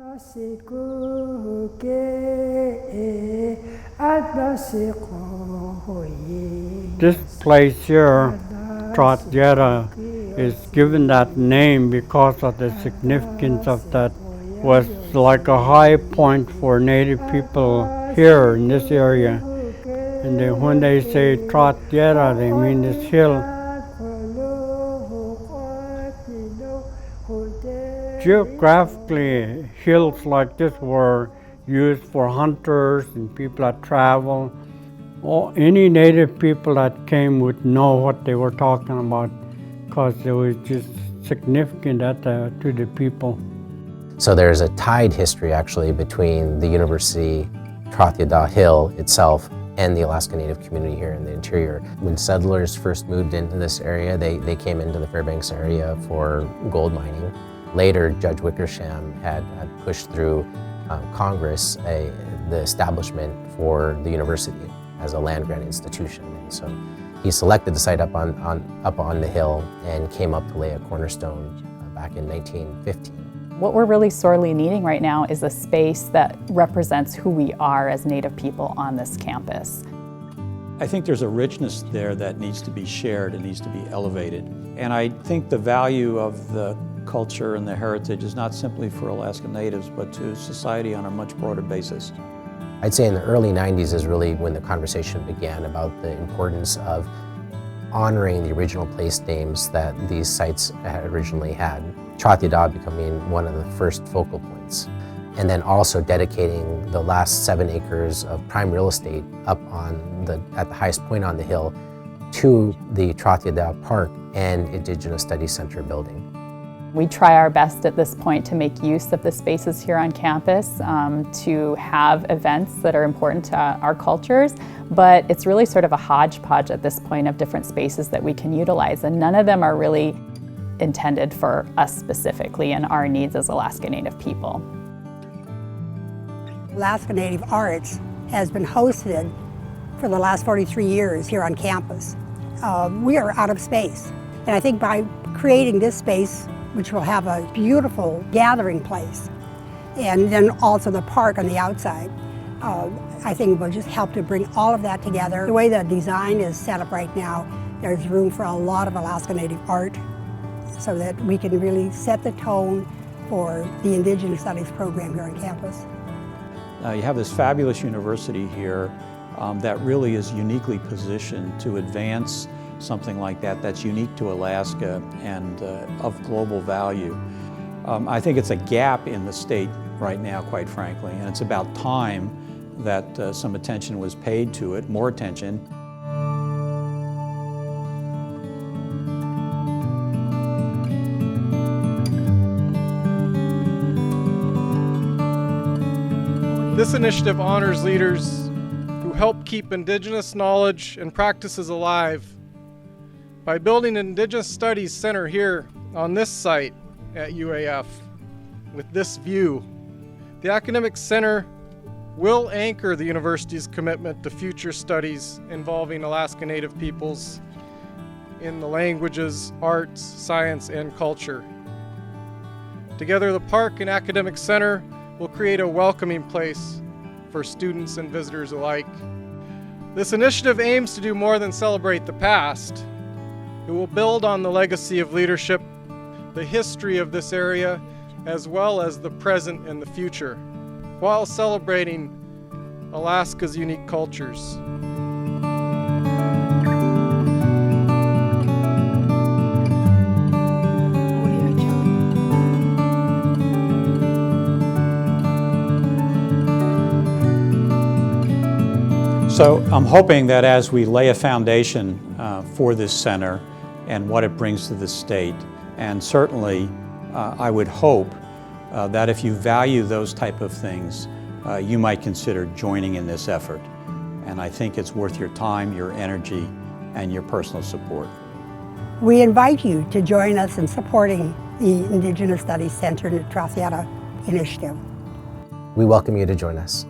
This place here, Troth Yeddha, is given that name because of the significance of that. Was like a high point for Native people here in this area. And then when they say Troth Yeddha, they mean this hill. Geographically, hills like this were used for hunters and people that travel. Any Native people that came would know what they were talking about because it was just significant to the people. So there's a tied history actually between the University, Troth Yeddha Hill itself, and the Alaska Native community here in the interior. When settlers first moved into this area, they came into the Fairbanks area for gold mining. Later, Judge Wickersham had pushed through Congress the establishment for the university as a land-grant institution. And so he selected the site up on the hill and came up to lay a cornerstone back in 1915. What we're really sorely needing right now is a space that represents who we are as Native people on this campus. I think there's a richness there that needs to be shared and needs to be elevated. And I think the value of the culture and the heritage is not simply for Alaska Natives, but to society on a much broader basis. I'd say in the early 90s is really when the conversation began about the importance of honoring the original place names that these sites had originally had. Troth Yeddha becoming one of the first focal points. And then also dedicating the last 7 acres of prime real estate up at the highest point on the hill to the Troth Yeddha Park and Indigenous Studies Center building. We try our best at this point to make use of the spaces here on campus to have events that are important to our cultures, but it's really sort of a hodgepodge at this point of different spaces that we can utilize, and none of them are really intended for us specifically and our needs as Alaska Native people. Alaska Native Arts has been hosted for the last 43 years here on campus. We are out of space, and I think by creating this space, which will have a beautiful gathering place, and then also the park on the outside, I think will just help to bring all of that together. The way the design is set up right now, there's room for a lot of Alaska Native art so that we can really set the tone for the Indigenous Studies program here on campus. You have this fabulous university here that really is uniquely positioned to advance something like that that's unique to Alaska and of global value. I think it's a gap in the state right now, quite frankly, and it's about time that some attention was paid to it, more attention. This initiative honors leaders who help keep Indigenous knowledge and practices alive. By building an Indigenous Studies Center here on this site at UAF with this view, the Academic Center will anchor the university's commitment to future studies involving Alaska Native peoples in the languages, arts, science, and culture. Together, the park and Academic Center will create a welcoming place for students and visitors alike. This initiative aims to do more than celebrate the past. It will build on the legacy of leadership, the history of this area, as well as the present and the future, while celebrating Alaska's unique cultures. So I'm hoping that as we lay a foundation for this center and what it brings to the state, and certainly I would hope that if you value those type of things, you might consider joining in this effort. And I think it's worth your time, your energy, and your personal support. We invite you to join us in supporting the Indigenous Studies Center and the Troth Yeddha initiative. We welcome you to join us.